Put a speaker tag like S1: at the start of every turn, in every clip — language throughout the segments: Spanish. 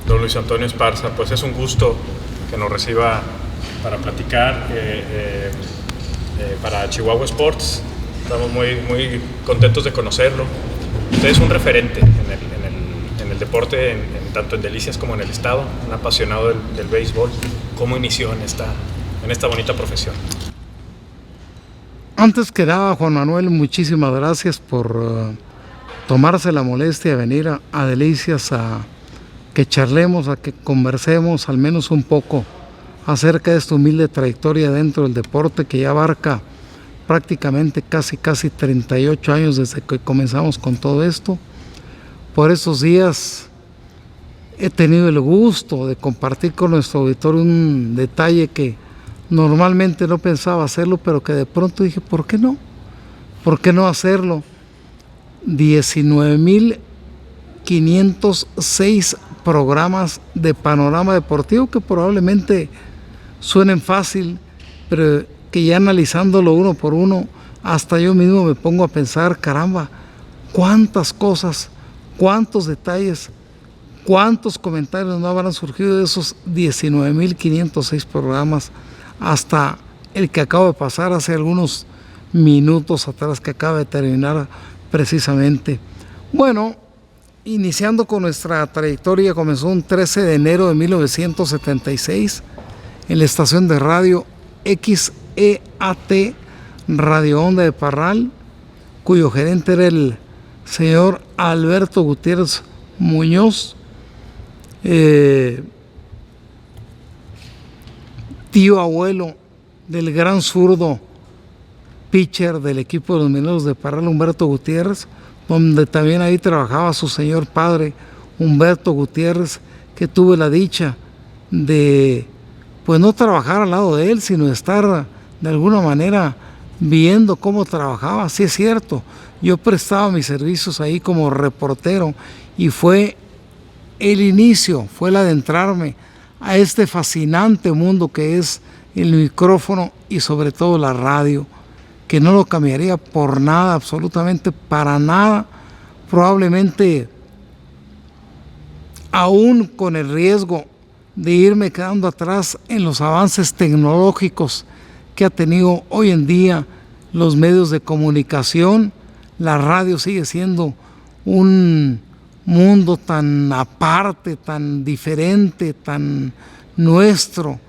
S1: don Luis Antonio Esparza. Pues es un gusto que nos reciba para platicar para Chihuahua Sports. Estamos muy contentos de conocerlo. Usted es un referente en el deporte, tanto en Delicias como en el estado, un apasionado del béisbol. ¿Cómo inició en esta bonita profesión?
S2: Antes que nada, Juan Manuel, muchísimas gracias por tomarse la molestia de venir a Delicias a que charlemos, a que conversemos al menos un poco acerca de esta humilde trayectoria dentro del deporte que ya abarca prácticamente casi 38 años desde que comenzamos con todo esto. Por esos días he tenido el gusto de compartir con nuestro auditorio un detalle que normalmente no pensaba hacerlo, pero que de pronto dije, ¿por qué no? ¿Por qué no hacerlo? 19.506 programas de panorama deportivo que probablemente suenen fácil, pero que ya analizándolo uno por uno, hasta yo mismo me pongo a pensar, caramba, cuántas cosas, cuántos detalles, cuántos comentarios no habrán surgido de esos 19.506 programas, hasta el que acabo de pasar hace algunos minutos atrás, que acaba de terminar precisamente. Bueno, iniciando con nuestra trayectoria, comenzó un 13 de enero de 1976 en la estación de radio XEAT Radio Onda de Parral, cuyo gerente era el señor Alberto Gutiérrez Muñoz, tío abuelo del gran zurdo pitcher del equipo de los Mineros de Parral, Humberto Gutiérrez, donde también ahí trabajaba su señor padre, Humberto Gutiérrez, que tuve la dicha de, pues no trabajar al lado de él, sino estar de alguna manera viendo cómo trabajaba. Sí es cierto, yo prestaba mis servicios ahí como reportero y fue el inicio, fue el adentrarme a este fascinante mundo que es el micrófono y sobre todo la radio, que no lo cambiaría por nada, absolutamente para nada, probablemente aún con el riesgo de irme quedando atrás en los avances tecnológicos que ha tenido hoy en día los medios de comunicación. La radio sigue siendo un mundo tan aparte, tan diferente, tan nuestro,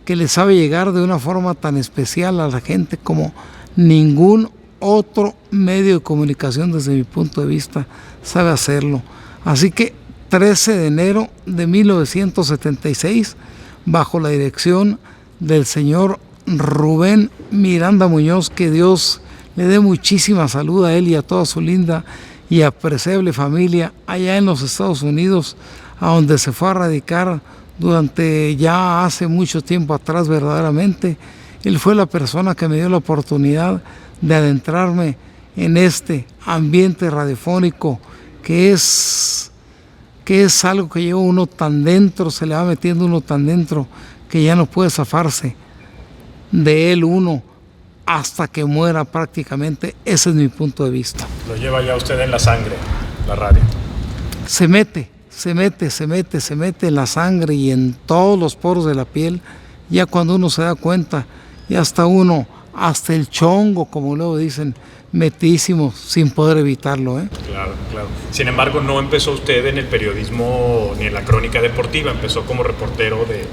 S2: que le sabe llegar de una forma tan especial a la gente como ningún otro medio de comunicación, desde mi punto de vista, sabe hacerlo. Así que 13 de enero de 1976, bajo la dirección del señor Rubén Miranda Muñoz, que Dios le dé muchísima salud a él y a toda su linda y apreciable familia allá en los Estados Unidos, a donde se fue a radicar durante ya hace mucho tiempo atrás verdaderamente. Él fue la persona que me dio la oportunidad de adentrarme en este ambiente radiofónico que es algo que lleva uno tan dentro, se le va metiendo uno tan dentro que ya no puede zafarse de él uno hasta que muera prácticamente. Ese es mi punto de vista.
S1: Lo lleva ya usted en la sangre, la radio.
S2: Se mete en la sangre y en todos los poros de la piel. Ya cuando uno se da cuenta, y hasta el chongo, como luego dicen, metísimo, sin poder evitarlo, ¿eh?
S1: Claro. Sin embargo, no empezó usted en el periodismo ni en la crónica deportiva, empezó como reportero de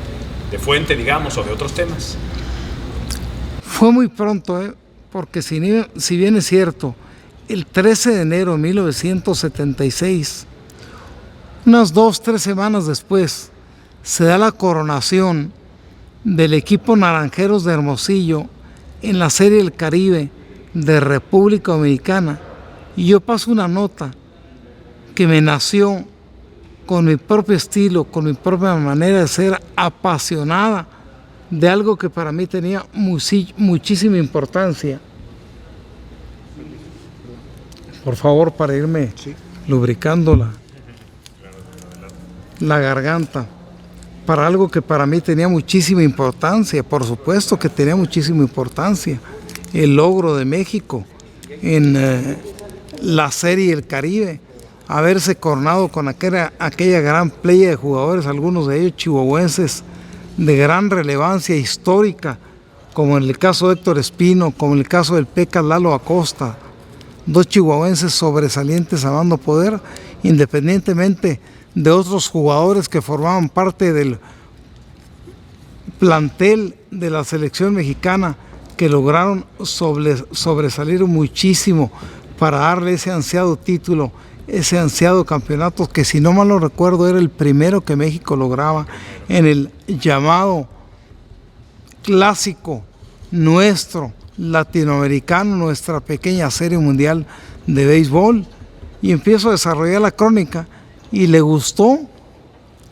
S1: fuente, digamos, o de otros temas.
S2: Fue muy pronto, porque si bien es cierto, el 13 de enero de 1976, unas 2-3 semanas después, se da la coronación del equipo Naranjeros de Hermosillo en la Serie del Caribe de República Dominicana, y yo paso una nota que me nació con mi propio estilo, con mi propia manera de ser, apasionada de algo que para mí tenía muchísima importancia. Por favor, para irme lubricando la garganta, para algo que para mí tenía muchísima importancia. Por supuesto que tenía muchísima importancia el logro de México en la Serie del Caribe, haberse coronado con aquella gran playa de jugadores, algunos de ellos chihuahuenses de gran relevancia histórica, como en el caso de Héctor Espino, como en el caso del Pecas Lalo Acosta, dos chihuahuenses sobresalientes a mando poder, independientemente de otros jugadores que formaban parte del plantel de la selección mexicana, que lograron sobresalir muchísimo para darle ese ansiado título, ese ansiado campeonato, que si no mal lo recuerdo era el primero que México lograba en el llamado clásico nuestro latinoamericano, nuestra pequeña serie mundial de béisbol. Y empiezo a desarrollar la crónica y le gustó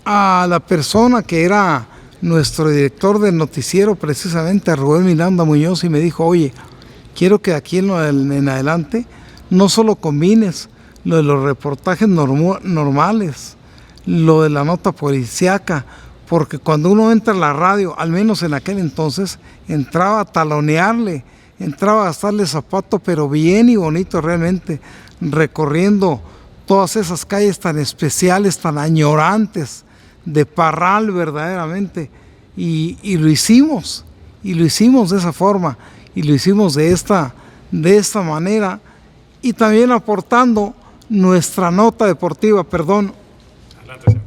S2: a la persona que era nuestro director del noticiero, precisamente a Rubén Miranda Muñoz, y me dijo: oye, quiero que aquí en adelante no solo combines lo de los reportajes normales, lo de la nota policíaca, porque cuando uno entra a la radio, al menos en aquel entonces, entraba a talonearle, entraba a gastarle zapato, pero bien y bonito realmente, recorriendo todas esas calles tan especiales, tan añorantes de Parral verdaderamente, y lo hicimos de esa forma, y lo hicimos de esta manera, y también aportando nuestra nota deportiva, perdón.
S1: Adelante, señor.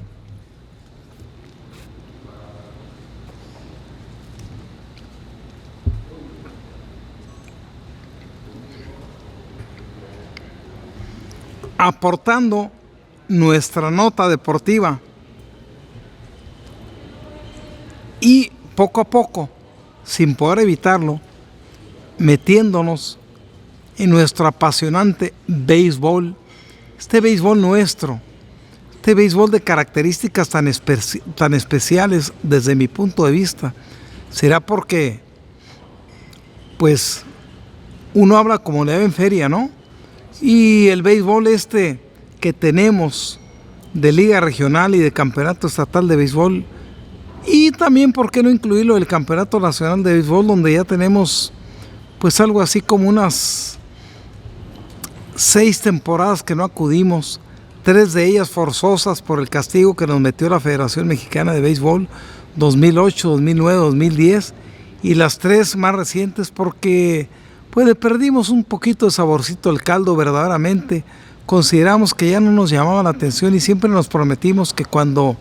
S2: Aportando nuestra nota deportiva, y poco a poco, sin poder evitarlo, metiéndonos en nuestro apasionante béisbol, este béisbol nuestro, este béisbol de características tan especiales desde mi punto de vista. Será porque, pues, uno habla como le da en feria, ¿no? Y el béisbol que tenemos de liga regional y de campeonato estatal de béisbol, y también, ¿por qué no incluirlo, el campeonato nacional de béisbol, donde ya tenemos pues algo así como unas 6 temporadas que no acudimos, 3 de ellas forzosas por el castigo que nos metió la Federación Mexicana de Béisbol, 2008, 2009, 2010, y las 3 más recientes porque pues le perdimos un poquito de saborcito al caldo verdaderamente. Consideramos que ya no nos llamaba la atención, y siempre nos prometimos que cuando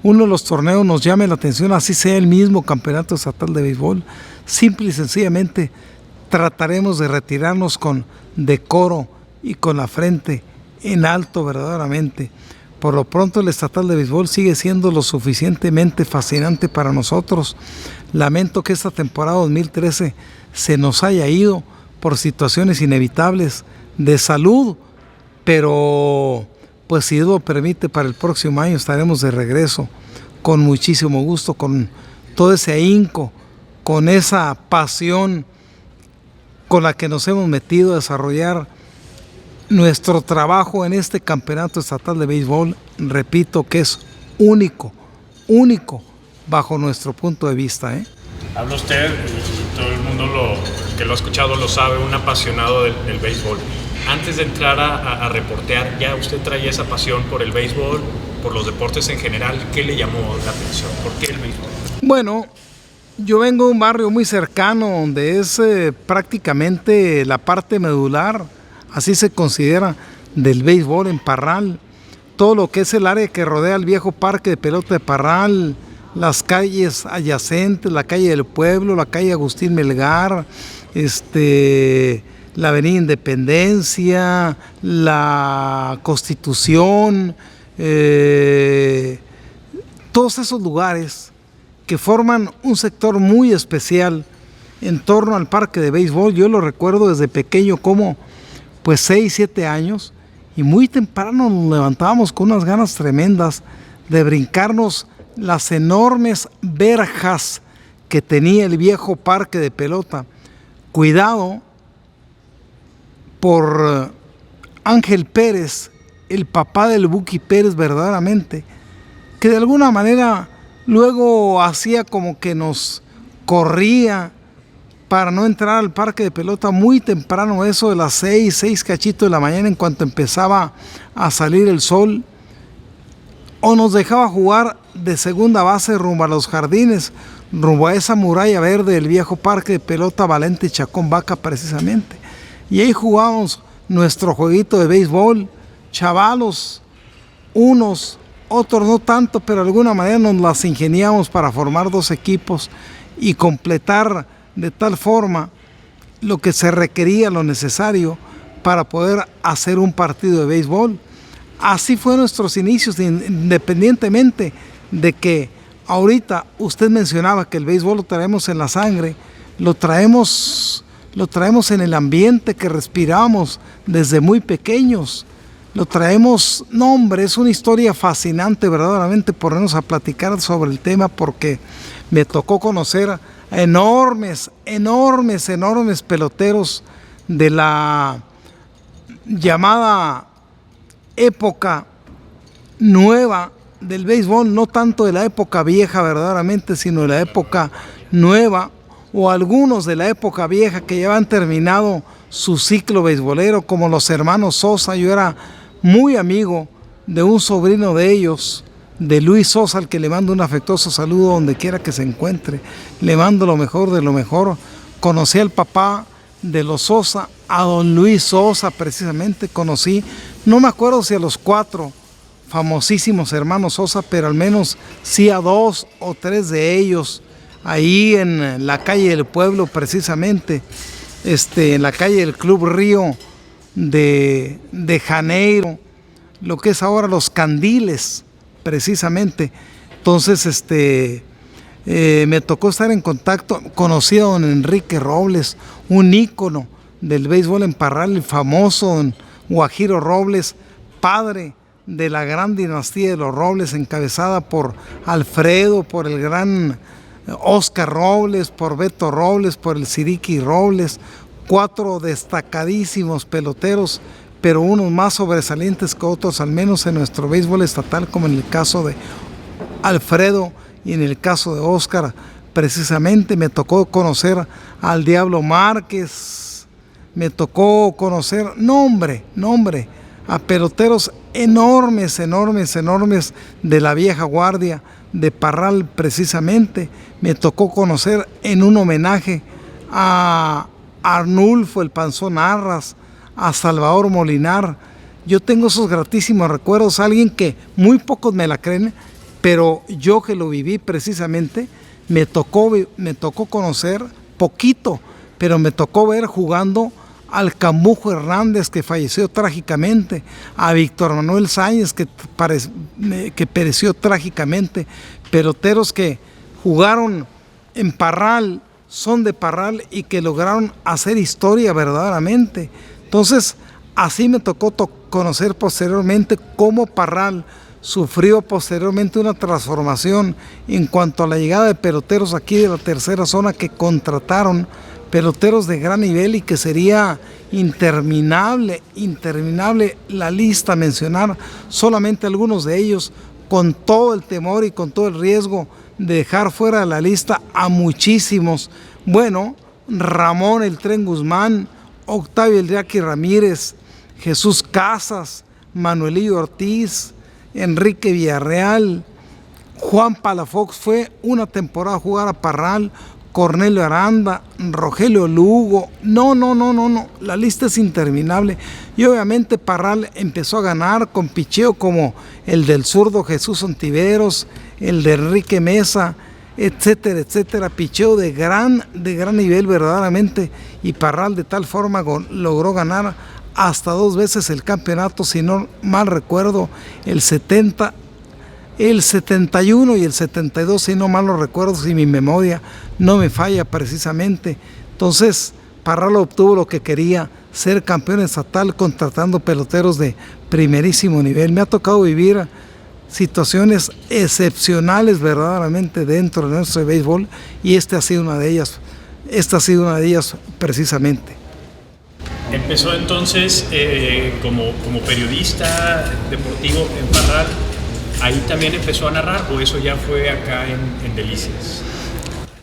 S2: uno de los torneos nos llame la atención, así sea el mismo campeonato estatal de béisbol, simple y sencillamente trataremos de retirarnos con decoro y con la frente en alto verdaderamente. Por lo pronto el estatal de béisbol sigue siendo lo suficientemente fascinante para nosotros. Lamento que esta temporada 2013 se nos haya ido por situaciones inevitables de salud, pero pues si Dios lo permite, para el próximo año estaremos de regreso con muchísimo gusto, con todo ese ahínco, con esa pasión con la que nos hemos metido a desarrollar nuestro trabajo en este campeonato estatal de béisbol. Repito que es único bajo nuestro punto de vista, ¿eh?
S1: Habla usted, y todo el mundo que lo ha escuchado lo sabe, un apasionado del béisbol. Antes de entrar a reportear, ya usted traía esa pasión por el béisbol, por los deportes en general. ¿Qué le llamó la atención? ¿Por qué el béisbol?
S2: Bueno, yo vengo de un barrio muy cercano donde es prácticamente la parte medular, así se considera, del béisbol en Parral. Todo lo que es el área que rodea el viejo parque de pelota de Parral, las calles adyacentes, la calle del Pueblo, la calle Agustín Melgar, la avenida Independencia, la Constitución, todos esos lugares que forman un sector muy especial en torno al parque de béisbol. Yo lo recuerdo desde pequeño, como pues 6, 7 años, y muy temprano nos levantábamos con unas ganas tremendas de brincarnos las enormes verjas que tenía el viejo parque de pelota, cuidado por Ángel Pérez, el papá del Buki Pérez verdaderamente, que de alguna manera luego hacía como que nos corría para no entrar al parque de pelota muy temprano, eso de las 6 cachito de la mañana, en cuanto empezaba a salir el sol, o nos dejaba jugar de segunda base rumbo a los jardines, rumbo a esa muralla verde del viejo parque de pelota Valente Chacón Vaca precisamente. Y ahí jugábamos nuestro jueguito de béisbol, chavalos, unos, otros no tanto, pero de alguna manera nos las ingeniamos para formar 2 equipos y completar de tal forma lo que se requería, lo necesario para poder hacer un partido de béisbol. Así fueron nuestros inicios, independientemente de que ahorita usted mencionaba que el béisbol lo traemos en la sangre, lo traemos en el ambiente que respiramos desde muy pequeños. Lo traemos, no hombre, es una historia fascinante verdaderamente ponernos a platicar sobre el tema, porque me tocó conocer a enormes peloteros de la llamada época nueva del béisbol, no tanto de la época vieja verdaderamente, sino de la época nueva, o algunos de la época vieja que ya han terminado su ciclo beisbolero, como los hermanos Sosa. Yo era muy amigo de un sobrino de ellos, de Luis Sosa, al que le mando un afectuoso saludo donde quiera que se encuentre. Le mando lo mejor de lo mejor. Conocí al papá de los Sosa, a don Luis Sosa precisamente. Conocí, no me acuerdo si a los 4 famosísimos hermanos Sosa, pero al menos sí a 2 o 3 de ellos, ahí en la calle del pueblo precisamente, en la calle del Club Río de Janeiro, lo que es ahora Los Candiles precisamente. Entonces me tocó estar en contacto, conocí a don Enrique Robles, un ícono del béisbol en Parral, el famoso don Guajiro Robles, padre de la gran dinastía de los Robles, encabezada por Alfredo, por el gran Oscar Robles, por Beto Robles, por el Siriqui Robles, 4 destacadísimos peloteros, pero unos más sobresalientes que otros, al menos en nuestro béisbol estatal, como en el caso de Alfredo y en el caso de Oscar. Precisamente me tocó conocer al Diablo Márquez, me tocó conocer, nombre, a peloteros enormes de la vieja guardia de Parral precisamente. Me tocó conocer en un homenaje a Arnulfo el Panzón Arras, a Salvador Molinar. Yo tengo esos gratísimos recuerdos, alguien que muy pocos me la creen, pero yo que lo viví precisamente, me tocó conocer poquito, pero me tocó ver jugando al Cambujo Hernández, que falleció trágicamente, a Víctor Manuel Sáenz, que pereció trágicamente, peloteros que jugaron en Parral, son de Parral y que lograron hacer historia verdaderamente. Entonces, así me tocó conocer posteriormente cómo Parral sufrió posteriormente una transformación en cuanto a la llegada de peloteros aquí de la tercera zona, que contrataron peloteros de gran nivel, y que sería interminable la lista, mencionar solamente algunos de ellos, con todo el temor y con todo el riesgo de dejar fuera de la lista a muchísimos. Bueno, Ramón el Tren Guzmán, Octavio el Jackie Ramírez, Jesús Casas, Manuelillo Ortiz, Enrique Villarreal, Juan Palafox fue una temporada a jugar a Parral, Cornelio Aranda, Rogelio Lugo, no, la lista es interminable. Y obviamente Parral empezó a ganar con picheo como el del zurdo Jesús Ontiveros, el de Enrique Mesa, etcétera, picheo de gran nivel verdaderamente, y Parral de tal forma logró ganar hasta 2 veces el campeonato, si no mal recuerdo, el 70, el 71 y el 72, si no mal lo recuerdo, si mi memoria no me falla precisamente. Entonces Parral obtuvo lo que quería, ser campeón estatal, contratando peloteros de primerísimo nivel. Me ha tocado vivir situaciones excepcionales verdaderamente dentro de nuestro béisbol, y esta ha sido una de ellas precisamente.
S1: Empezó entonces como periodista deportivo en Parral. ¿Ahí también empezó a narrar, o eso ya fue acá en Delicias?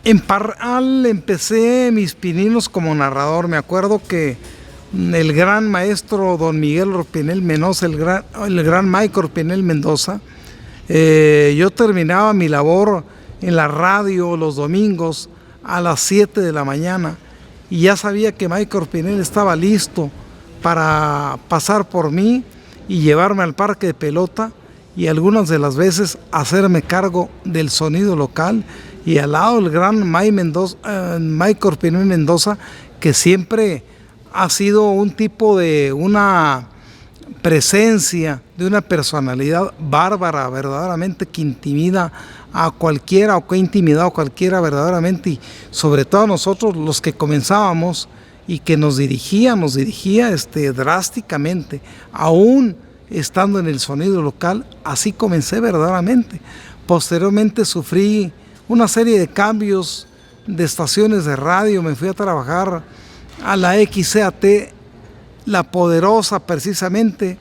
S2: En Parral empecé mis pininos como narrador. Me acuerdo que el gran maestro don Miguel Orpinel Mendoza, el gran Mike Orpinel Mendoza, yo terminaba mi labor en la radio los domingos a las 7 de la mañana y ya sabía que Mike Orpinel estaba listo para pasar por mí y llevarme al parque de pelota y algunas de las veces hacerme cargo del sonido local, y al lado el gran Mike Orpinel Mendoza, que siempre ha sido un tipo de una presencia, de una personalidad bárbara, verdaderamente, que intimida a cualquiera, o que ha intimidado a cualquiera verdaderamente, y sobre todo a nosotros los que comenzábamos y que nos dirigía drásticamente, aún estando en el sonido local. Así comencé verdaderamente. Posteriormente sufrí una serie de cambios de estaciones de radio. Me fui a trabajar a la XCAT, La Poderosa, precisamente.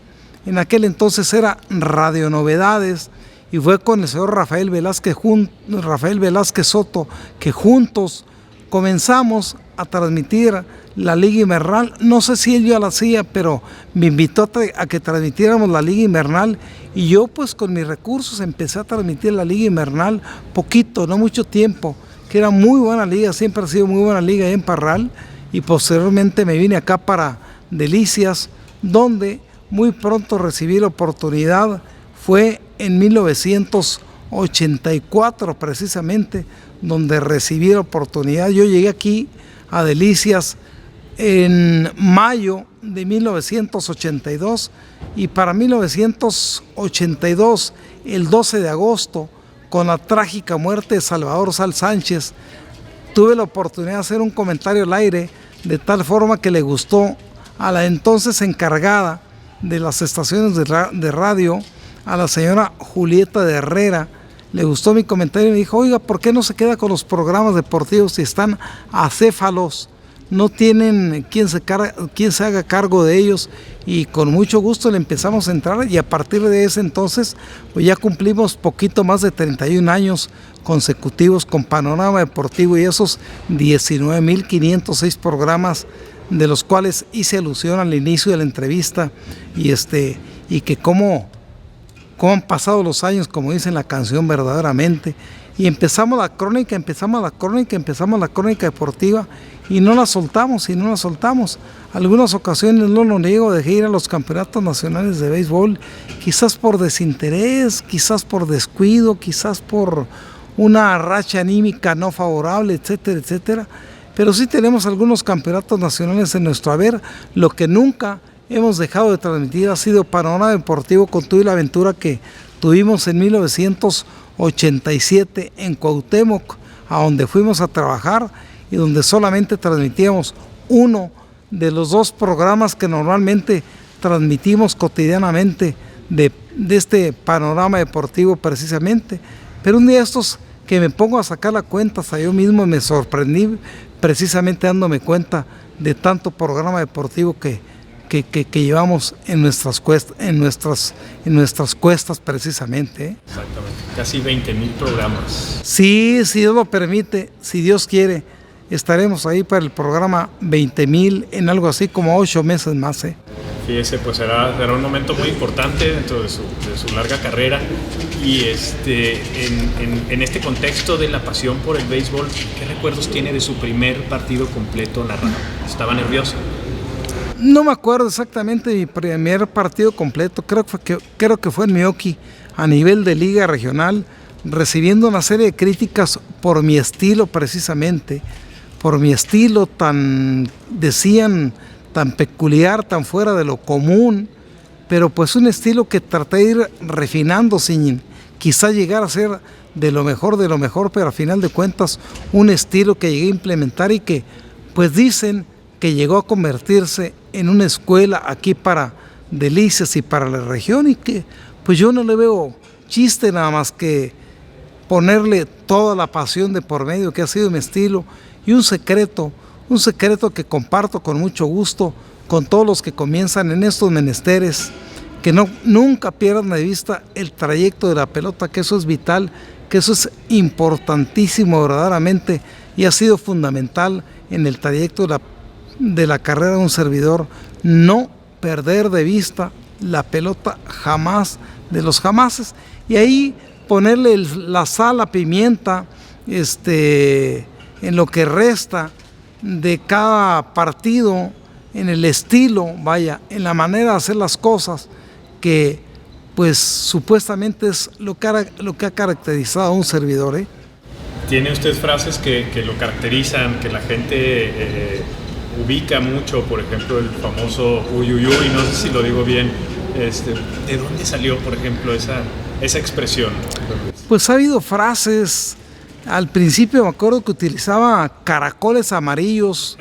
S2: En aquel entonces era Radio Novedades, y fue con el señor Rafael Velázquez Soto que juntos comenzamos a transmitir la Liga Invernal. No sé si él ya la hacía, pero me invitó a que transmitiéramos la Liga Invernal, y yo pues con mis recursos empecé a transmitir la Liga Invernal, poquito, no mucho tiempo, que era muy buena liga, siempre ha sido muy buena liga en Parral, y posteriormente me vine acá para Delicias, donde muy pronto recibí la oportunidad. Fue en 1984 precisamente donde recibí la oportunidad. Yo llegué aquí a Delicias en mayo de 1982, y para 1982, el 12 de agosto, con la trágica muerte de Salvador Sal Sánchez, tuve la oportunidad de hacer un comentario al aire, de tal forma que le gustó a la entonces encargada de las estaciones de radio, a la señora Julieta de Herrera. Le gustó mi comentario y me dijo: oiga, ¿por qué no se queda con los programas deportivos si están acéfalos? No tienen quien se haga cargo de ellos. Y con mucho gusto le empezamos a entrar, y a partir de ese entonces pues ya cumplimos poquito más de 31 años consecutivos con Panorama Deportivo, y esos 19.506 programas, de los cuales hice alusión al inicio de la entrevista, y que cómo han pasado los años, como dice la canción, verdaderamente. Y empezamos la crónica deportiva, y no la soltamos. Algunas ocasiones, no lo niego, dejé ir a los campeonatos nacionales de béisbol, quizás por desinterés, quizás por descuido, quizás por una racha anímica no favorable, etcétera, etcétera. Pero sí tenemos algunos campeonatos nacionales en nuestro haber. Lo que nunca hemos dejado de transmitir ha sido Panorama Deportivo, con toda la aventura que tuvimos en 1987 en Cuauhtémoc, a donde fuimos a trabajar, y donde solamente transmitíamos uno de los dos programas que normalmente transmitimos cotidianamente de este Panorama Deportivo precisamente. Pero un día estos que me pongo a sacar la cuenta, hasta yo mismo me sorprendí, precisamente dándome cuenta de tanto programa deportivo que llevamos en nuestras cuestas precisamente.
S1: Exactamente, casi 20,000 programas.
S2: Sí, si Dios lo permite, si Dios quiere, estaremos ahí para el programa 20,000 en algo así como 8 meses más.
S1: Fíjese, pues será un momento muy importante dentro de su larga carrera, y en este contexto de la pasión por el béisbol, ¿qué recuerdos tiene de su primer partido completo narrado? ¿Estaba nervioso?
S2: No me acuerdo exactamente de mi primer partido completo. Creo que fue en Meoqui, a nivel de liga regional, recibiendo una serie de críticas por mi estilo, precisamente, por mi estilo tan peculiar, tan fuera de lo común, pero pues un estilo que traté de ir refinando sin quizá llegar a ser de lo mejor, pero a final de cuentas un estilo que llegué a implementar, y que pues dicen que llegó a convertirse en una escuela aquí para Delicias y para la región, y que pues yo no le veo chiste, nada más que ponerle toda la pasión de por medio, que ha sido mi estilo, y un secreto que comparto con mucho gusto con todos los que comienzan en estos menesteres, que nunca pierdan de vista el trayecto de la pelota, que eso es vital, que eso es importantísimo verdaderamente y ha sido fundamental en el trayecto de la carrera de un servidor. No perder de vista la pelota jamás de los jamases, y ahí ponerle la sal, la pimienta, en lo que resta de cada partido, en el estilo, vaya, en la manera de hacer las cosas, que pues supuestamente es lo que ha caracterizado a un servidor, ¿eh?
S1: Tiene usted frases que lo caracterizan, que la gente ubica mucho, por ejemplo, el famoso uy, uy, uy, no sé si lo digo bien. ¿De dónde salió, por ejemplo, esa expresión?
S2: Pues ha habido frases. Al principio me acuerdo que utilizaba caracoles amarillos,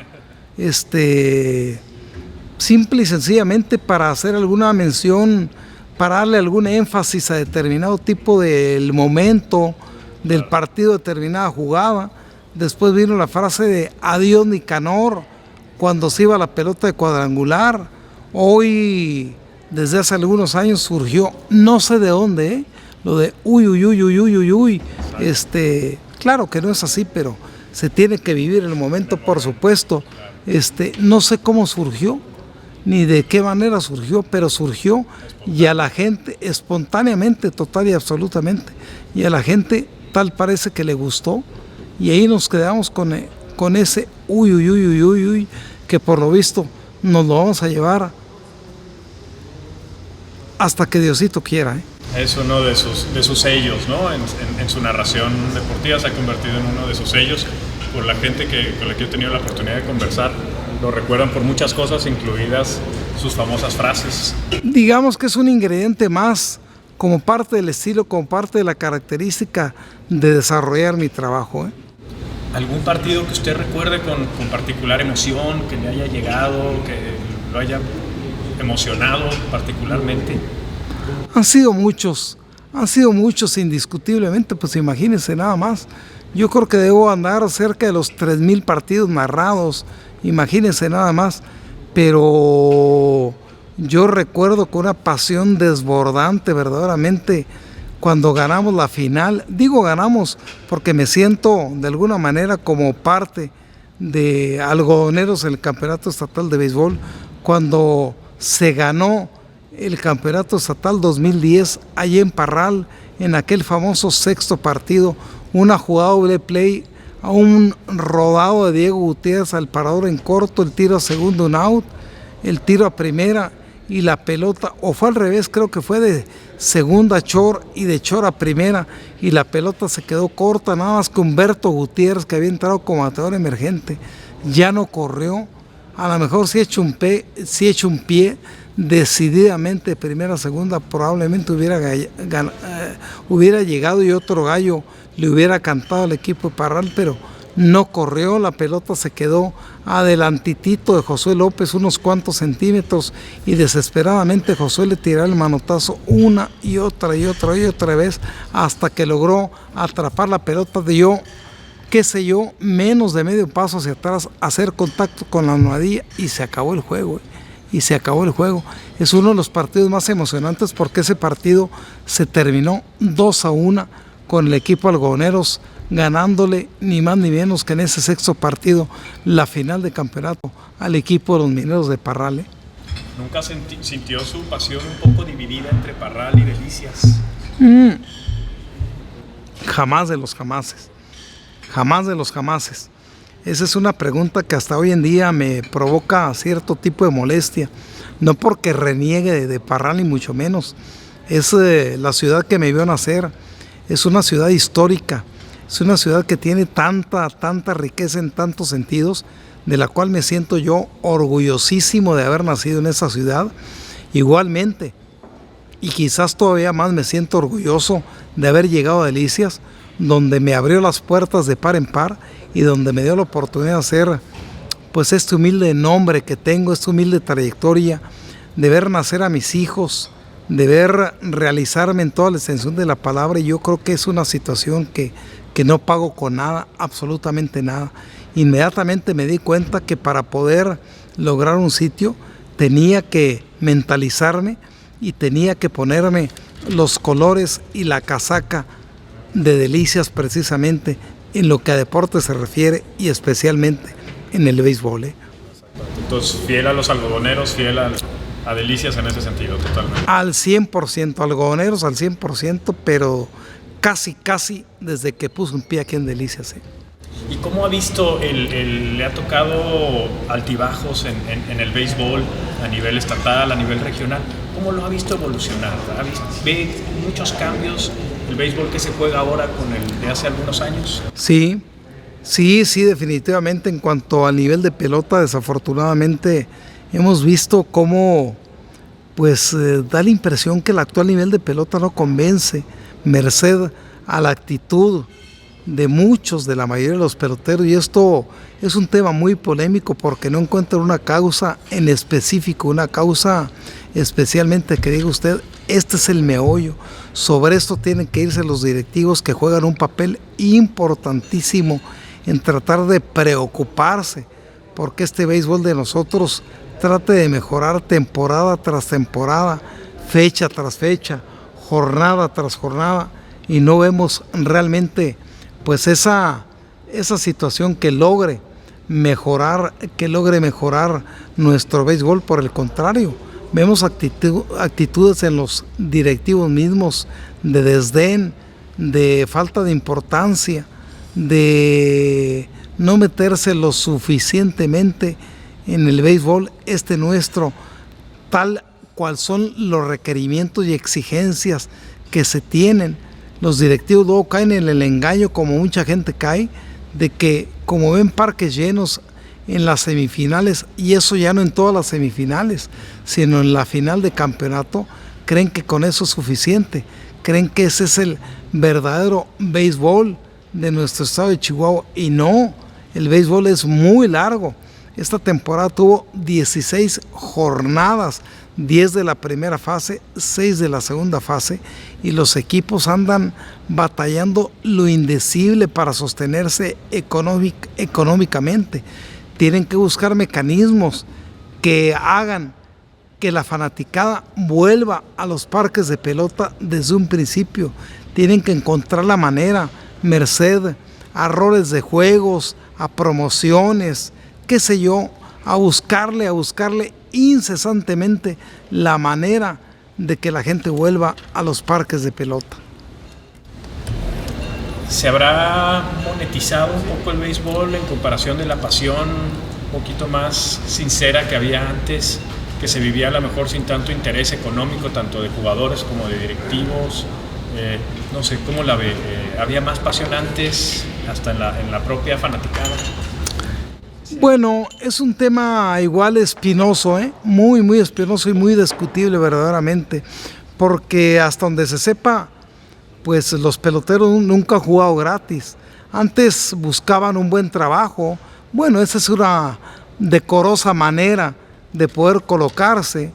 S2: simple y sencillamente para hacer alguna mención, para darle algún énfasis a determinado tipo del momento del partido, determinada jugada. Después vino la frase de adiós Nicanor, cuando se iba la pelota de cuadrangular. Hoy, desde hace algunos años, surgió, no sé de dónde, lo de uy, uy, uy, uy, uy, uy, uy. Claro que no es así, pero se tiene que vivir el momento, por supuesto. No sé cómo surgió, ni de qué manera surgió, pero surgió, y a la gente espontáneamente, total y absolutamente, y a la gente tal parece que le gustó, y ahí nos quedamos con ese uy, uy, uy, uy, uy, uy, que por lo visto nos lo vamos a llevar hasta que Diosito quiera, ¿eh?
S1: Es uno de sus sellos, ¿no? En su narración deportiva se ha convertido en uno de sus sellos. Por la gente con la que he tenido la oportunidad de conversar, lo recuerdan por muchas cosas, incluidas sus famosas frases.
S2: Digamos que es un ingrediente más, como parte del estilo, como parte de la característica de desarrollar mi trabajo, ¿eh?
S1: ¿Algún partido que usted recuerde con particular emoción, que le haya llegado, que lo haya emocionado particularmente?
S2: Han sido muchos indiscutiblemente, pues imagínense nada más. Yo creo que debo andar cerca de los 3,000 partidos narrados, imagínense nada más. Pero yo recuerdo con una pasión desbordante verdaderamente cuando ganamos la final. Digo ganamos porque me siento de alguna manera como parte de Algodoneros en el Campeonato Estatal de Béisbol, cuando se ganó el Campeonato Estatal 2010 allí en Parral, en aquel famoso sexto partido, una jugada doble play a un rodado de Diego Gutiérrez al parador en corto, el tiro a segundo, un out, el tiro a primera y la pelota, o fue al revés, creo que fue de segunda a short y de short a primera, y la pelota se quedó corta, nada más que Humberto Gutiérrez, que había entrado como bateador emergente, ya no corrió. A lo mejor si hecho un pie decididamente de primera a segunda, probablemente hubiera llegado y otro gallo le hubiera cantado al equipo de Parral, pero no corrió, la pelota se quedó adelantitito de Josué López unos cuantos centímetros, y desesperadamente Josué le tiró el manotazo una y otra vez hasta que logró atrapar la pelota. Dio, qué sé yo, menos de medio paso hacia atrás, hacer contacto con la almohadilla y se acabó el juego. Es uno de los partidos más emocionantes porque ese partido se terminó 2-1 con el equipo Algodoneros ganándole ni más ni menos que en ese sexto partido la final de campeonato al equipo de los Mineros de Parral, ¿eh?
S1: ¿Nunca sintió su pasión un poco dividida entre Parral y Delicias?
S2: Jamás de los jamases. Esa es una pregunta que hasta hoy en día me provoca cierto tipo de molestia. No porque reniegue de Parral ni mucho menos. Es la ciudad que me vio nacer. Es una ciudad histórica. Es una ciudad que tiene tanta riqueza en tantos sentidos, de la cual me siento yo orgullosísimo de haber nacido en esa ciudad. Igualmente, y quizás todavía más, me siento orgulloso de haber llegado a Delicias, donde me abrió las puertas de par en par y donde me dio la oportunidad de hacer pues este humilde nombre que tengo, esta humilde trayectoria, de ver nacer a mis hijos, de ver realizarme en toda la extensión de la palabra. Y yo creo que es una situación que no pago con nada, absolutamente nada. Inmediatamente me di cuenta que para poder lograr un sitio tenía que mentalizarme y tenía que ponerme los colores y la casaca de Delicias precisamente en lo que a deporte se refiere y especialmente en el béisbol.
S1: Entonces, fiel a los algodoneros, fiel a Delicias en ese sentido, totalmente.
S2: Al 100%, algodoneros al 100%, pero casi desde que puso un pie aquí en Delicias.
S1: ¿Y cómo ha visto, le ha tocado altibajos en el béisbol a nivel estatal, a nivel regional? ¿Cómo lo ha visto evolucionar? ¿Ve muchos cambios el béisbol que se juega ahora con el de hace algunos años?
S2: Sí, definitivamente. En cuanto al nivel de pelota, desafortunadamente hemos visto cómo da la impresión que el actual nivel de pelota no convence, merced a la actitud de muchos, de la mayoría de los peloteros, y esto es un tema muy polémico porque no encuentro una causa en específico, una causa especialmente que diga usted, este es el meollo. Sobre esto tienen que irse los directivos que juegan un papel importantísimo en tratar de preocuparse porque este béisbol de nosotros trate de mejorar temporada tras temporada, fecha tras fecha, jornada tras jornada, y no vemos realmente esa situación que logre mejorar nuestro béisbol. Por el contrario, vemos actitudes en los directivos mismos de desdén, de falta de importancia, de no meterse lo suficientemente en el béisbol nuestro, tal cual son los requerimientos y exigencias que se tienen. Los directivos luego caen en el engaño, como mucha gente cae, de que como ven parques llenos en las semifinales, y eso ya no en todas las semifinales, sino en la final de campeonato, creen que con eso es suficiente, creen que ese es el verdadero béisbol de nuestro estado de Chihuahua, y no, el béisbol es muy largo. Esta temporada tuvo 16 jornadas, 10 de la primera fase, 6 de la segunda fase, y los equipos andan batallando lo indecible para sostenerse económicamente. Tienen que buscar mecanismos que hagan que la fanaticada vuelva a los parques de pelota desde un principio. Tienen que encontrar la manera, merced a roles de juegos, a promociones, qué sé yo, a buscarle incesantemente la manera de que la gente vuelva a los parques de pelota.
S1: ¿Se habrá monetizado un poco el béisbol en comparación de la pasión un poquito más sincera que había antes, que se vivía a lo mejor sin tanto interés económico, tanto de jugadores como de directivos? No sé, ¿cómo la ve? ¿Había más pasión antes, hasta en la propia fanaticada?
S2: Bueno, es un tema igual espinoso, muy espinoso y muy discutible verdaderamente, porque hasta donde se sepa, pues los peloteros nunca han jugado gratis. Antes buscaban un buen trabajo. Bueno, esa es una decorosa manera de poder colocarse.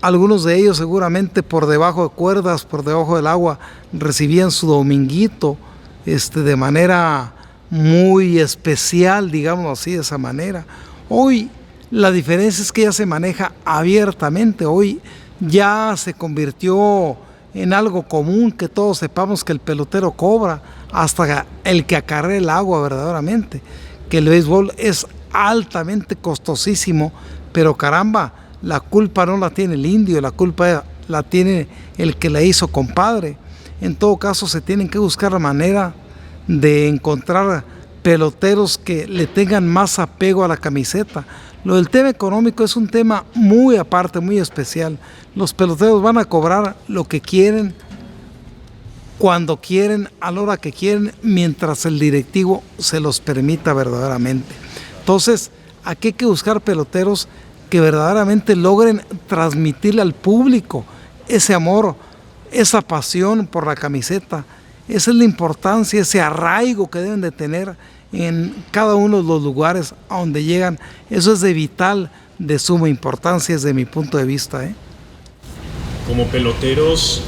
S2: Algunos de ellos seguramente por debajo de cuerdas, por debajo del agua, recibían su dominguito de manera muy especial, digamos así, de esa manera. Hoy la diferencia es que ya se maneja abiertamente. Hoy ya se convirtió en algo común que todos sepamos que el pelotero cobra, hasta el que acarrea el agua verdaderamente, que el béisbol es altamente costosísimo, pero caramba, la culpa no la tiene el indio, la culpa la tiene el que la hizo compadre. En todo caso, se tienen que buscar la manera de encontrar peloteros que le tengan más apego a la camiseta. Lo del tema económico es un tema muy aparte, muy especial. Los peloteros van a cobrar lo que quieren, cuando quieren, a la hora que quieren, mientras el directivo se los permita verdaderamente. Entonces, aquí hay que buscar peloteros que verdaderamente logren transmitirle al público ese amor, esa pasión por la camiseta. Esa es la importancia, ese arraigo que deben de tener en cada uno de los lugares a donde llegan. Eso es de suma importancia desde mi punto de vista.
S1: Como peloteros,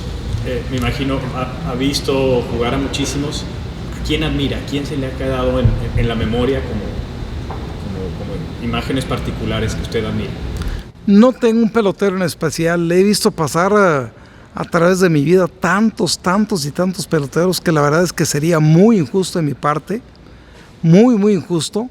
S1: me imagino, ha visto jugar a muchísimos. ¿A quién admira? ¿A quién se le ha quedado en la memoria como imágenes particulares que usted admira?
S2: No tengo un pelotero en especial, le he visto pasar a través de mi vida tantos y tantos peloteros que la verdad es que sería muy injusto de mi parte, muy injusto,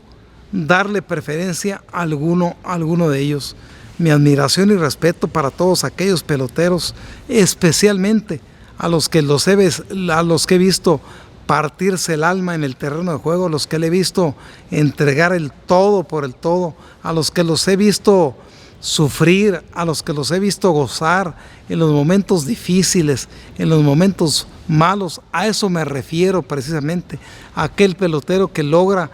S2: darle preferencia a alguno de ellos. Mi admiración y respeto para todos aquellos peloteros, especialmente a los que he visto partirse el alma en el terreno de juego, a los que le he visto entregar el todo por el todo, a los que los he visto sufrir, a los que los he visto gozar en los momentos difíciles, en los momentos malos. A eso me refiero precisamente, a aquel pelotero que logra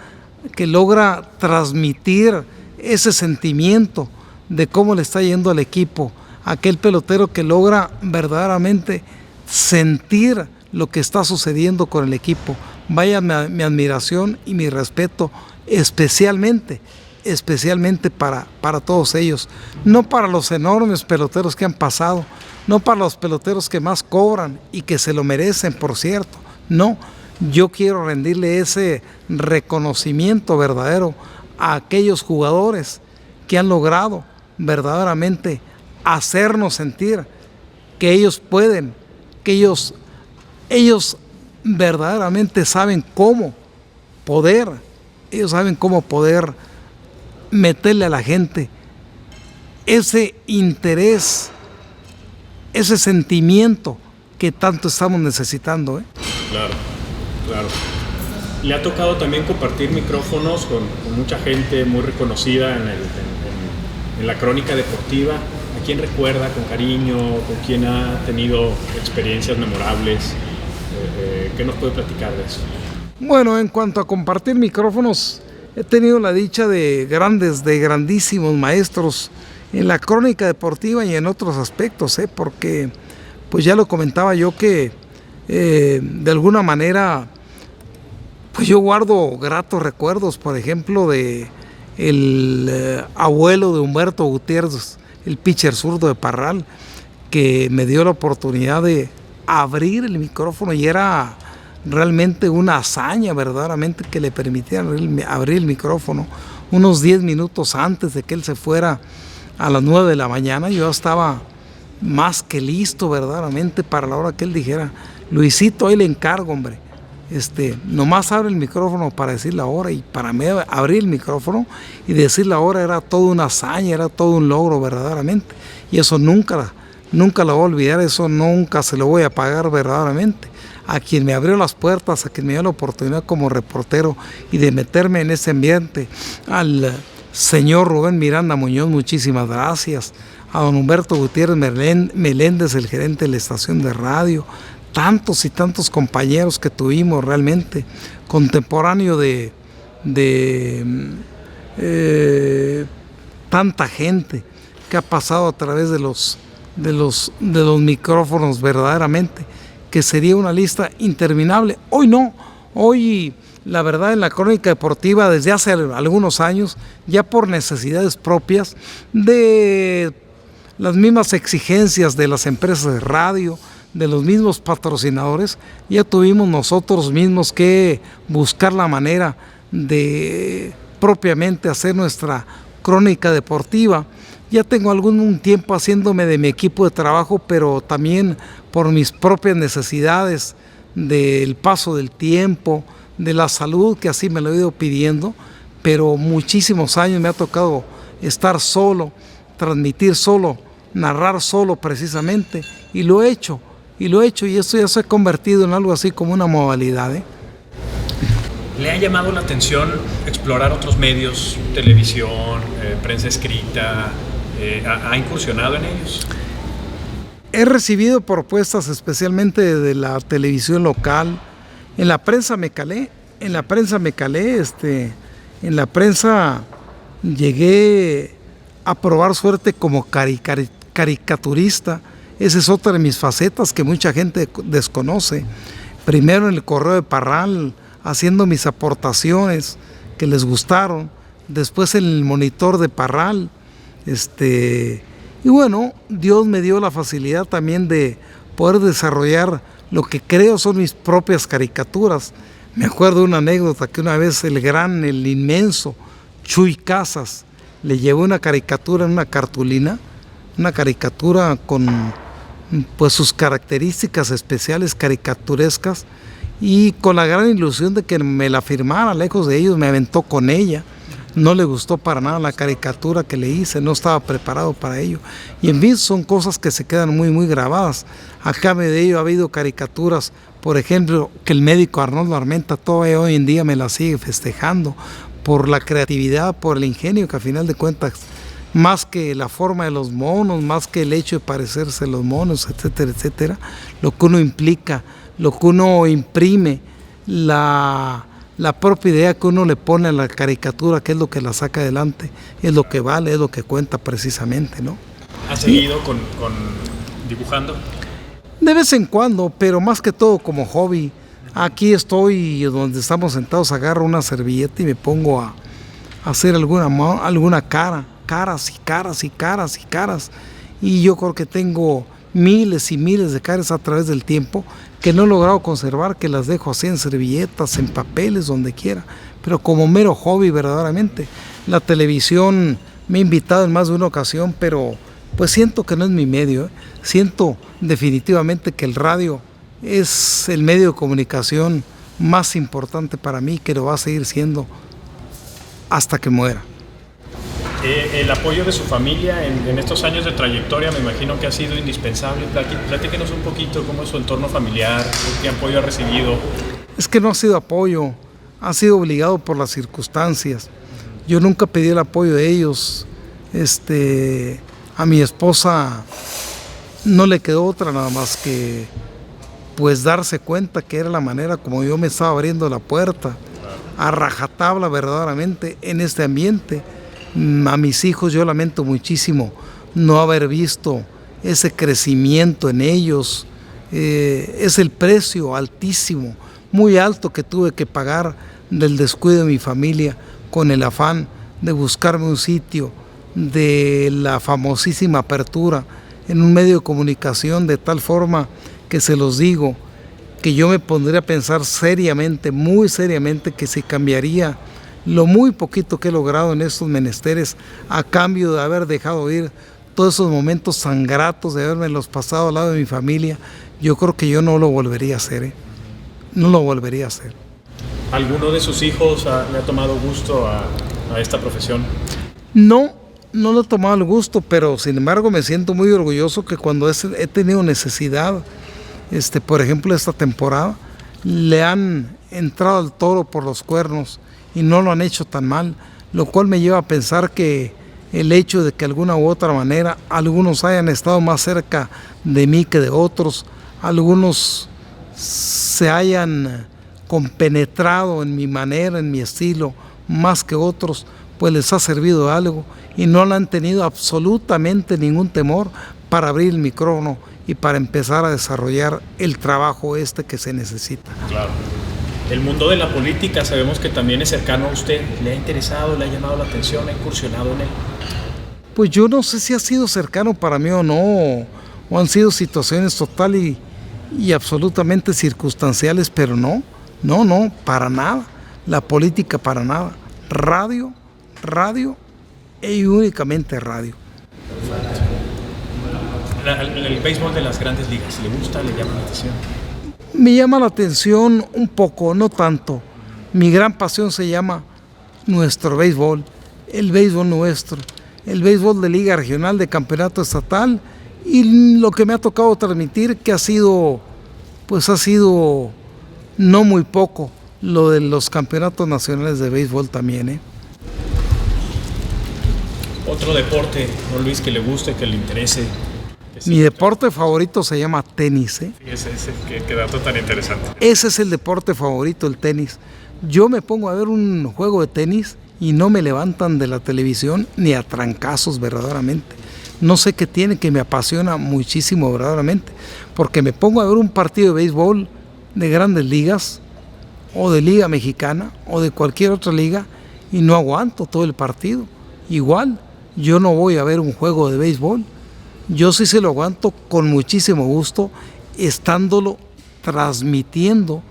S2: transmitir ese sentimiento de cómo le está yendo al equipo, aquel pelotero que logra verdaderamente sentir lo que está sucediendo con el equipo. Vaya mi admiración y mi respeto especialmente para todos ellos, no para los enormes peloteros que han pasado, no para los peloteros que más cobran y que se lo merecen, por cierto, no, yo quiero rendirle ese reconocimiento verdadero a aquellos jugadores que han logrado verdaderamente hacernos sentir que ellos pueden, que ellos verdaderamente saben cómo poder meterle a la gente ese interés, ese sentimiento que tanto estamos necesitando.
S1: Claro. Le ha tocado también compartir micrófonos con mucha gente muy reconocida en la crónica deportiva. ¿A quién recuerda con cariño? ¿Con quién ha tenido experiencias memorables? ¿Qué nos puede platicar de eso?
S2: Bueno, en cuanto a compartir micrófonos, he tenido la dicha de grandísimos maestros en la crónica deportiva y en otros aspectos, porque pues ya lo comentaba yo que de alguna manera pues yo guardo gratos recuerdos, por ejemplo, de el abuelo de Humberto Gutiérrez, el pitcher zurdo de Parral, que me dio la oportunidad de abrir el micrófono, y era realmente una hazaña verdaderamente que le permitieran abrir el micrófono unos 10 minutos antes de que él se fuera a las 9 de la mañana. Yo estaba más que listo verdaderamente para la hora que él dijera: Luisito, ahí le encargo, hombre, nomás abre el micrófono para decir la hora. Y para mí abrir el micrófono y decir la hora era toda una hazaña, era todo un logro verdaderamente, y eso nunca lo voy a olvidar, eso nunca se lo voy a pagar verdaderamente a quien me abrió las puertas, a quien me dio la oportunidad como reportero y de meterme en ese ambiente. Al señor Rubén Miranda Muñoz, muchísimas gracias. A don Humberto Gutiérrez Meléndez, el gerente de la estación de radio. Tantos y tantos compañeros que tuvimos realmente, contemporáneo de tanta gente que ha pasado a través de los micrófonos verdaderamente, que sería una lista interminable. Hoy no, hoy la verdad en la crónica deportiva desde hace algunos años, ya por necesidades propias de las mismas exigencias de las empresas de radio, de los mismos patrocinadores, ya tuvimos nosotros mismos que buscar la manera de propiamente hacer nuestra crónica deportiva. Ya tengo algún tiempo haciéndome de mi equipo de trabajo, pero también por mis propias necesidades, del paso del tiempo, de la salud, que así me lo he ido pidiendo, pero muchísimos años me ha tocado estar solo, transmitir solo, narrar solo precisamente, y lo he hecho, y esto ya se ha convertido en algo así como una modalidad.
S1: ¿Le ha llamado la atención explorar otros medios, televisión, prensa escrita? ¿Ha incursionado en ellos?
S2: He recibido propuestas especialmente de la televisión local. En la prensa me calé, en la prensa llegué a probar suerte como caricaturista. Esa es otra de mis facetas que mucha gente desconoce. Primero en el Correo de Parral, haciendo mis aportaciones que les gustaron. Después en el Monitor de Parral. Y bueno, Dios me dio la facilidad también de poder desarrollar lo que creo son mis propias caricaturas. Me acuerdo de una anécdota que una vez el inmenso Chuy Casas, le llevé una caricatura en una cartulina, una caricatura con pues sus características especiales caricaturescas, y con la gran ilusión de que me la firmara. Lejos de ellos, me aventó con ella. No le gustó para nada la caricatura que le hice, no estaba preparado para ello. Y en fin, son cosas que se quedan muy, muy grabadas. A cambio de ello ha habido caricaturas, por ejemplo, que el médico Arnoldo Armenta todavía hoy en día me la sigue festejando por la creatividad, por el ingenio, que a final de cuentas, más que la forma de los monos, más que el hecho de parecerse a los monos, etcétera, etcétera, lo que uno implica, lo que uno imprime, la propia idea que uno le pone a la caricatura, que es lo que la saca adelante, es lo que vale, es lo que cuenta precisamente, ¿no?
S1: ¿Has seguido con dibujando?
S2: De vez en cuando, pero más que todo como hobby. Aquí estoy, donde estamos sentados, agarro una servilleta y me pongo a hacer alguna caras y caras y caras y caras. Y yo creo que tengo miles y miles de caras a través del tiempo que no he logrado conservar, que las dejo así en servilletas, en papeles, donde quiera, pero como mero hobby verdaderamente. La televisión me ha invitado en más de una ocasión, pero pues siento que no es mi medio, ¿eh? Siento definitivamente que el radio es el medio de comunicación más importante para mí, que lo va a seguir siendo hasta que muera.
S1: El apoyo de su familia en estos años de trayectoria me imagino que ha sido indispensable. Platíquenos un poquito cómo es su entorno familiar, qué apoyo ha recibido.
S2: Es que no ha sido apoyo, ha sido obligado por las circunstancias. Yo nunca pedí el apoyo de ellos. A mi esposa no le quedó otra nada más que pues darse cuenta que era la manera como yo me estaba abriendo la puerta a rajatabla verdaderamente en este ambiente. A mis hijos yo lamento muchísimo no haber visto ese crecimiento en ellos. Es el precio altísimo, muy alto, que tuve que pagar del descuido de mi familia con el afán de buscarme un sitio, de la famosísima apertura en un medio de comunicación, de tal forma que se los digo, que yo me pondría a pensar seriamente, muy seriamente, que se cambiaría lo muy poquito que he logrado en estos menesteres a cambio de haber dejado ir todos esos momentos tan gratos, de haberme los pasado al lado de mi familia. Yo creo que yo no lo volvería a hacer, ¿eh? No lo volvería a hacer.
S1: ¿Alguno de sus hijos le ha tomado gusto a esta profesión?
S2: No le he tomado el gusto, pero sin embargo me siento muy orgulloso que cuando he tenido necesidad, por ejemplo esta temporada, le han entrado al toro por los cuernos y no lo han hecho tan mal, lo cual me lleva a pensar que el hecho de que de alguna u otra manera algunos hayan estado más cerca de mí que de otros, algunos se hayan compenetrado en mi manera, en mi estilo, más que otros, pues les ha servido de algo y no le han tenido absolutamente ningún temor para abrir el micrófono y para empezar a desarrollar el trabajo que se necesita.
S1: Claro. El mundo de la política sabemos que también es cercano a usted. ¿Le ha interesado, le ha llamado la atención, ha incursionado en él?
S2: Pues yo no sé si ha sido cercano para mí o no, o han sido situaciones total y absolutamente circunstanciales, pero no, para nada. La política para nada. Radio y únicamente radio.
S1: El béisbol de las grandes ligas, ¿le gusta, le llama la atención?
S2: Me llama la atención un poco, no tanto. Mi gran pasión se llama nuestro béisbol, el béisbol nuestro, el béisbol de liga regional, de campeonato estatal, y lo que me ha tocado transmitir, que ha sido no muy poco, lo de los campeonatos nacionales de béisbol también, ¿eh?
S1: Otro deporte, don Luis, que le guste, que le interese.
S2: Mi deporte favorito se llama tenis, ¿eh?
S1: Qué dato tan interesante.
S2: Ese es el deporte favorito, el tenis. Yo me pongo a ver un juego de tenis y no me levantan de la televisión ni a trancazos verdaderamente. No sé qué tiene, que me apasiona muchísimo verdaderamente, porque me pongo a ver un partido de béisbol de grandes ligas o de liga mexicana o de cualquier otra liga y no aguanto todo el partido. Igual, yo no voy a ver un juego de béisbol. Yo sí se lo aguanto con muchísimo gusto, estándolo transmitiendo,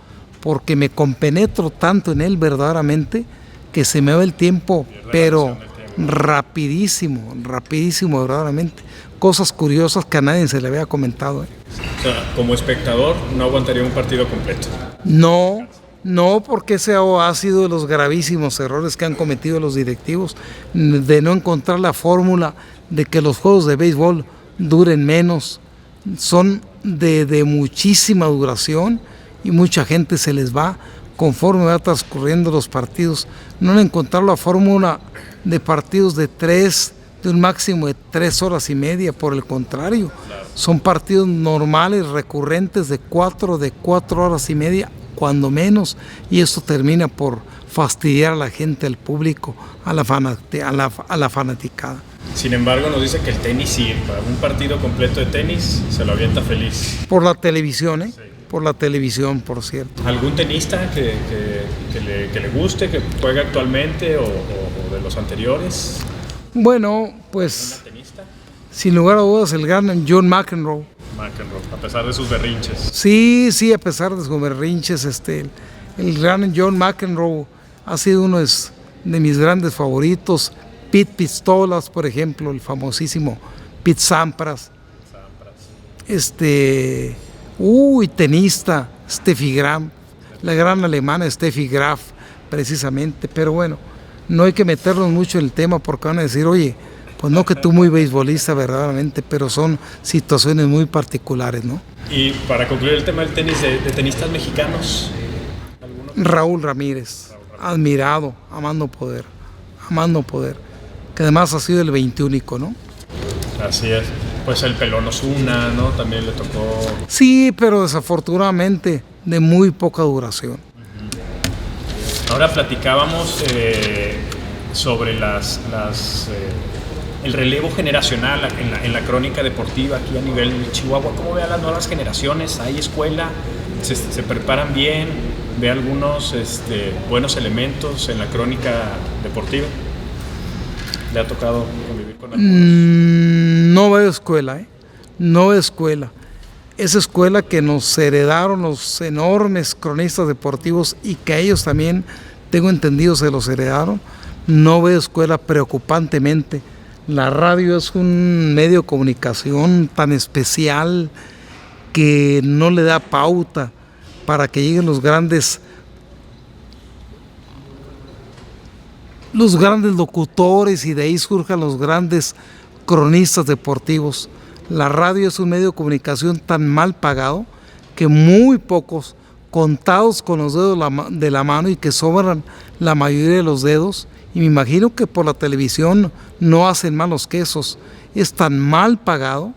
S2: porque me compenetro tanto en él verdaderamente que se me va el tiempo, pero rapidísimo, rapidísimo verdaderamente. Cosas curiosas que a nadie se le había comentado.
S1: O sea, como espectador no aguantaría un partido completo.
S2: No, no, porque ese ha sido de los gravísimos errores que han cometido los directivos, de no encontrar la fórmula de que los juegos de béisbol duren menos. Son de muchísima duración y mucha gente se les va conforme va transcurriendo los partidos. No han encontrado la fórmula de partidos de un máximo de 3 horas y media, por el contrario, son partidos normales, recurrentes de 4 horas y media, cuando menos, y esto termina por fastidiar a la gente, al público, a la fanaticada.
S1: Sin embargo, nos dice que el tenis sí, para un partido completo de tenis se lo avienta feliz.
S2: Por la televisión, ¿eh? Sí. Por la televisión, por cierto.
S1: ¿Algún tenista que le guste, que juega actualmente o de los anteriores?
S2: Bueno, pues, sin lugar a dudas, el gran John McEnroe.
S1: A pesar de sus berrinches.
S2: Sí, a pesar de sus berrinches, el gran John McEnroe ha sido uno de mis grandes favoritos. Pete Pistolas, por ejemplo, el famosísimo Pete Sampras. Tenista, Steffi Graf, la gran alemana Steffi Graf, precisamente. Pero bueno, no hay que meternos mucho en el tema porque van a decir, oye, pues no que tú muy beisbolista verdaderamente, pero son situaciones muy particulares, ¿no?
S1: Y para concluir el tema del tenis, de tenistas mexicanos.
S2: Raúl Ramírez, admirado, amando poder, que además ha sido el 21, ¿no?
S1: Así es. Pues el Pelón Osuna, ¿no? También le tocó.
S2: Sí, pero desafortunadamente de muy poca duración.
S1: Ahora platicábamos sobre el relevo generacional en la crónica deportiva aquí a nivel de Chihuahua. ¿Cómo ve a las nuevas generaciones? ¿Hay escuela? ¿Se preparan bien? ¿Ve algunos buenos elementos en la crónica deportiva? ¿Le ha tocado convivir con algunos?
S2: No veo escuela, no veo escuela. Esa escuela que nos heredaron los enormes cronistas deportivos y que ellos también, tengo entendido, se los heredaron. No veo escuela preocupantemente. La radio es un medio de comunicación tan especial que no le da pauta para que lleguen los grandes locutores y de ahí surjan los grandes cronistas deportivos. La radio es un medio de comunicación tan mal pagado que muy pocos, contados con los dedos de la mano y que sobran la mayoría de los dedos, y me imagino que por la televisión no hacen malos quesos, es tan mal pagado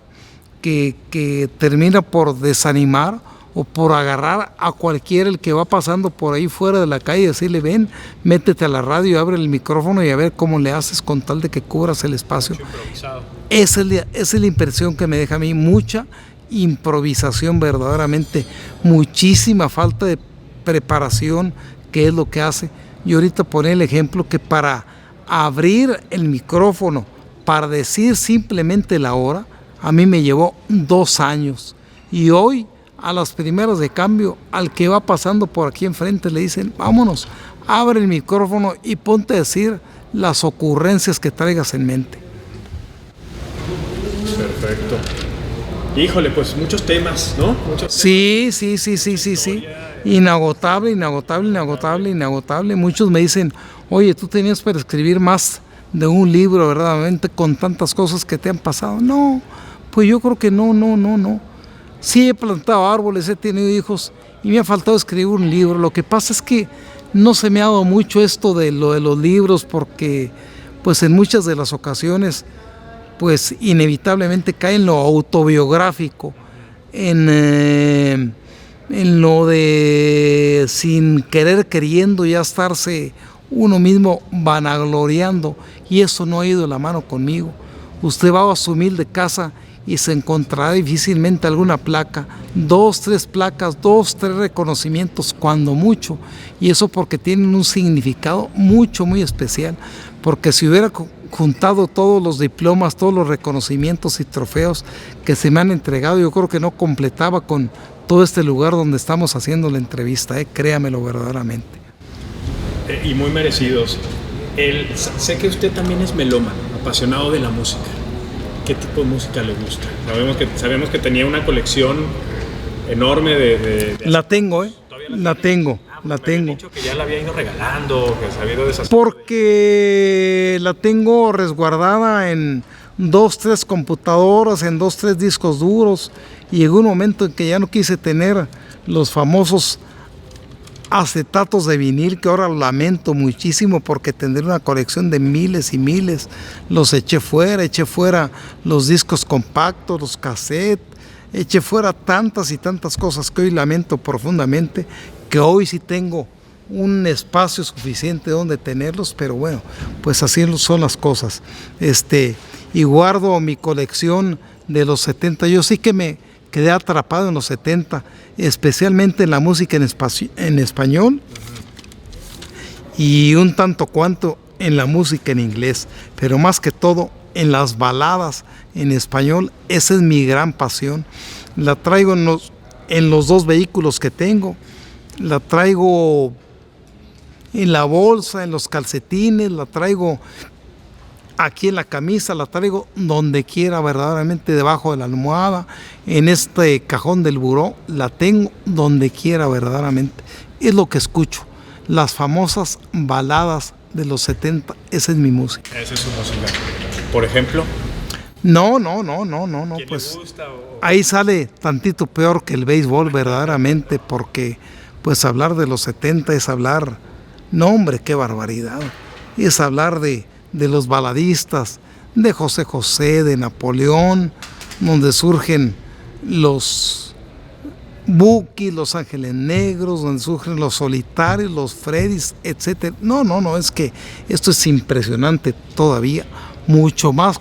S2: que termina por desanimar o por agarrar a cualquiera el que va pasando por ahí fuera de la calle y decirle, ven, métete a la radio, abre el micrófono y a ver cómo le haces con tal de que cubras el espacio. Esa es la impresión que me deja a mí, mucha improvisación verdaderamente, muchísima falta de preparación, que es lo que hace. Y ahorita pone el ejemplo que para abrir el micrófono, para decir simplemente la hora, a mí me llevó 2 años. Y hoy, a las primeras de cambio, al que va pasando por aquí enfrente le dicen, vámonos, abre el micrófono y ponte a decir las ocurrencias que traigas en mente.
S1: Perfecto. Híjole, pues muchos temas, ¿no?
S2: Sí. Inagotable. Muchos me dicen, oye, tú tenías para escribir más de un libro, verdaderamente, con tantas cosas que te han pasado. No, pues yo creo que no. Sí he plantado árboles, he tenido hijos y me ha faltado escribir un libro. Lo que pasa es que no se me ha dado mucho esto de los libros porque pues en muchas de las ocasiones pues inevitablemente cae en lo autobiográfico, en lo de sin querer queriendo ya estarse uno mismo vanagloriando, y eso no ha ido de la mano conmigo. Usted va a su humilde casa y se encontrará difícilmente alguna placa, 2, 3 placas, 2, 3 reconocimientos, cuando mucho, y eso porque tienen un significado muy especial, porque si hubiera juntado todos los diplomas, todos los reconocimientos y trofeos que se me han entregado, yo creo que no completaba con todo este lugar donde estamos haciendo la entrevista, créamelo verdaderamente.
S1: Y muy merecidos. Sé que usted también es melómano, apasionado de la música. ¿Qué tipo de música le gusta? Sabemos que tenía una colección enorme de
S2: La tengo, la tengo.
S1: Me habían dicho que ya la había ido regalando, que se había ido deshaciendo.
S2: Porque la tengo resguardada en 2, 3 computadoras, en 2, 3 discos duros, y llegó un momento en que ya no quise tener los famosos acetatos de vinil, que ahora lamento muchísimo porque tendré una colección de miles y miles. Los eché fuera los discos compactos, los cassettes, eché fuera tantas y tantas cosas que hoy lamento profundamente, que hoy sí tengo un espacio suficiente donde tenerlos, pero bueno, pues así son las cosas. Y guardo mi colección de los 70. Yo sí que me quedé atrapado en los 70, especialmente en la música en español y un tanto cuanto en la música en inglés, pero más que todo en las baladas en español. Esa es mi gran pasión. La traigo en los 2 vehículos que tengo, la traigo en la bolsa, en los calcetines, la traigo aquí en la camisa, la traigo donde quiera, verdaderamente debajo de la almohada, en este cajón del buró, la tengo donde quiera, verdaderamente. Es lo que escucho, las famosas baladas de los 70, esa es mi música.
S1: Esa es su música. Por ejemplo.
S2: No, pues ahí sale tantito peor que el béisbol, verdaderamente, porque pues hablar de los 70 es hablar, no hombre, qué barbaridad, es hablar de los baladistas, de José José, de Napoleón, donde surgen los Buki, los Ángeles Negros, donde surgen los Solitarios, los Freddys, etc. No, es que esto es impresionante todavía, mucho más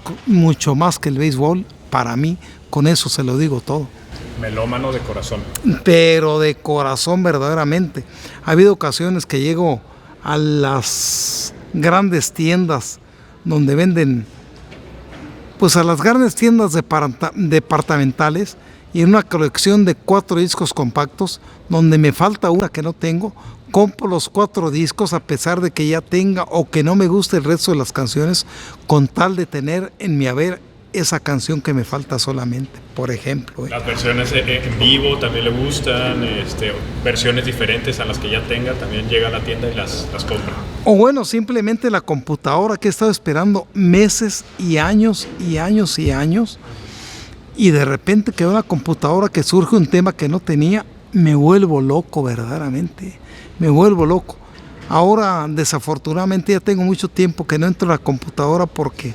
S2: que el béisbol, para mí, con eso se lo digo todo.
S1: Melómano de corazón.
S2: Pero de corazón, verdaderamente. Ha habido ocasiones que llego a las grandes tiendas donde venden, pues a las grandes tiendas departamentales, y en una colección de 4 discos compactos, donde me falta una que no tengo, compro los 4 discos a pesar de que ya tenga o que no me guste el resto de las canciones, con tal de tener en mi haber esa canción que me falta solamente, por ejemplo.
S1: Las versiones en vivo también le gustan, versiones diferentes a las que ya tenga, también llega a la tienda y las compra.
S2: O bueno, simplemente la computadora que he estado esperando meses y años y años y años, y de repente que veo la computadora que surge un tema que no tenía, me vuelvo loco, verdaderamente, me vuelvo loco. Ahora, desafortunadamente, ya tengo mucho tiempo que no entro a la computadora porque,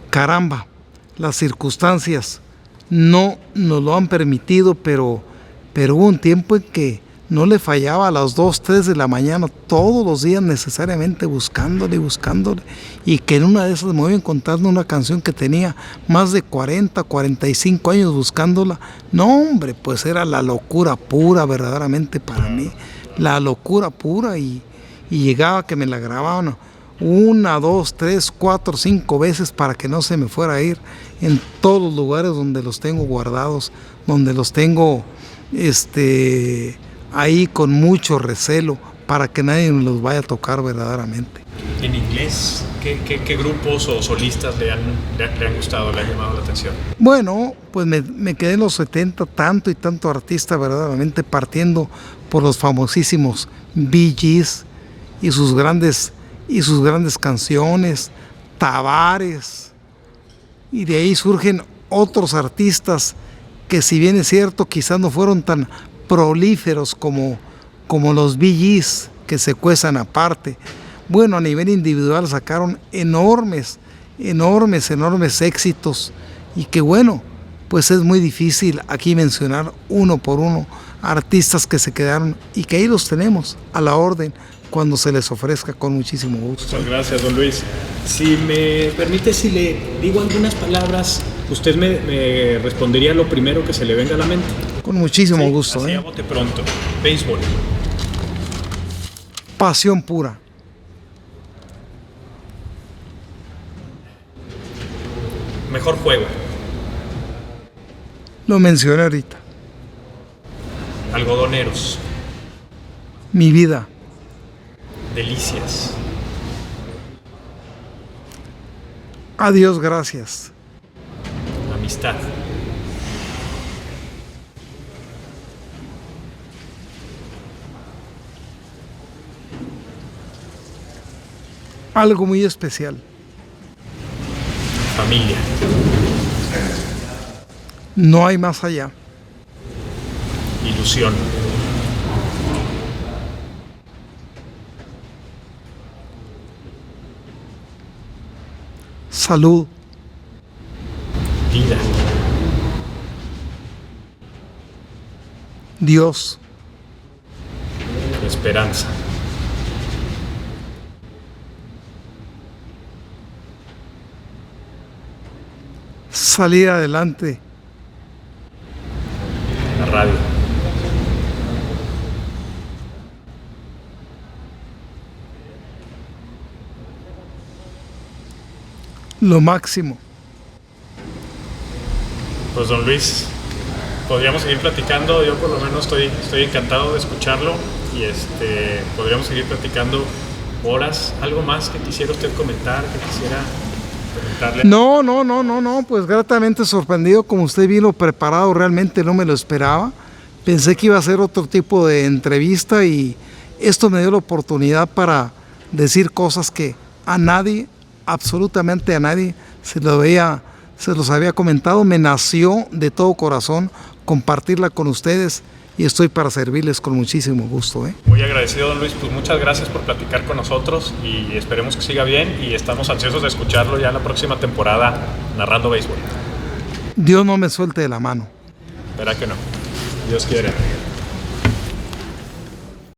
S2: caramba, las circunstancias no nos lo han permitido, pero hubo un tiempo en que no le fallaba a las 2, 3 de la mañana todos los días necesariamente buscándole, y que en una de esas me voy encontrando una canción que tenía más de 40, 45 años buscándola. No, hombre, pues era la locura pura, verdaderamente para mí, la locura pura, y llegaba que me la grababan 1, 2, 3, 4, 5 veces para que no se me fuera a ir en todos los lugares donde los tengo guardados, donde los tengo ahí con mucho recelo para que nadie me los vaya a tocar verdaderamente.
S1: En inglés, ¿qué grupos o solistas le han gustado, le han llamado la atención?
S2: Bueno, pues me quedé en los 70, tanto y tanto artista, verdaderamente, partiendo por los famosísimos Bee Gees y sus grandes canciones, Tavares, y de ahí surgen otros artistas que, si bien es cierto, quizás no fueron tan prolíferos como los Bee Gees, que se cuezan aparte. Bueno, a nivel individual sacaron enormes éxitos, y que bueno, pues es muy difícil aquí mencionar uno por uno artistas que se quedaron y que ahí los tenemos a la orden cuando se les ofrezca, con muchísimo gusto.
S1: Muchas gracias, don Luis. Si me permite, si le digo algunas palabras, usted me respondería lo primero que se le venga a la mente.
S2: Con muchísimo gusto.
S1: Así a bote pronto. Béisbol.
S2: Pasión pura.
S1: Mejor juego.
S2: Lo mencioné ahorita.
S1: Algodoneros.
S2: Mi vida.
S1: Delicias.
S2: Adiós, gracias.
S1: Amistad.
S2: Algo muy especial.
S1: Familia.
S2: No hay más allá.
S1: Ilusión.
S2: Salud.
S1: Vida.
S2: Dios.
S1: Esperanza.
S2: Salir adelante.
S1: La radio.
S2: Lo máximo.
S1: Pues don Luis, podríamos seguir platicando, yo por lo menos estoy encantado de escucharlo y podríamos seguir platicando horas. ¿Algo más que quisiera usted comentar, que quisiera preguntarle?
S2: No, pues gratamente sorprendido, como usted vino preparado, realmente no me lo esperaba. Pensé que iba a ser otro tipo de entrevista y esto me dio la oportunidad para decir cosas que a nadie, absolutamente a nadie, se los había comentado. Me nació de todo corazón compartirla con ustedes y estoy para servirles con muchísimo gusto.
S1: Muy agradecido, don Luis, pues muchas gracias por platicar con nosotros y esperemos que siga bien y estamos ansiosos de escucharlo ya la próxima temporada narrando béisbol.
S2: Dios no me suelte de la mano.
S1: Verá que no. Dios quiere.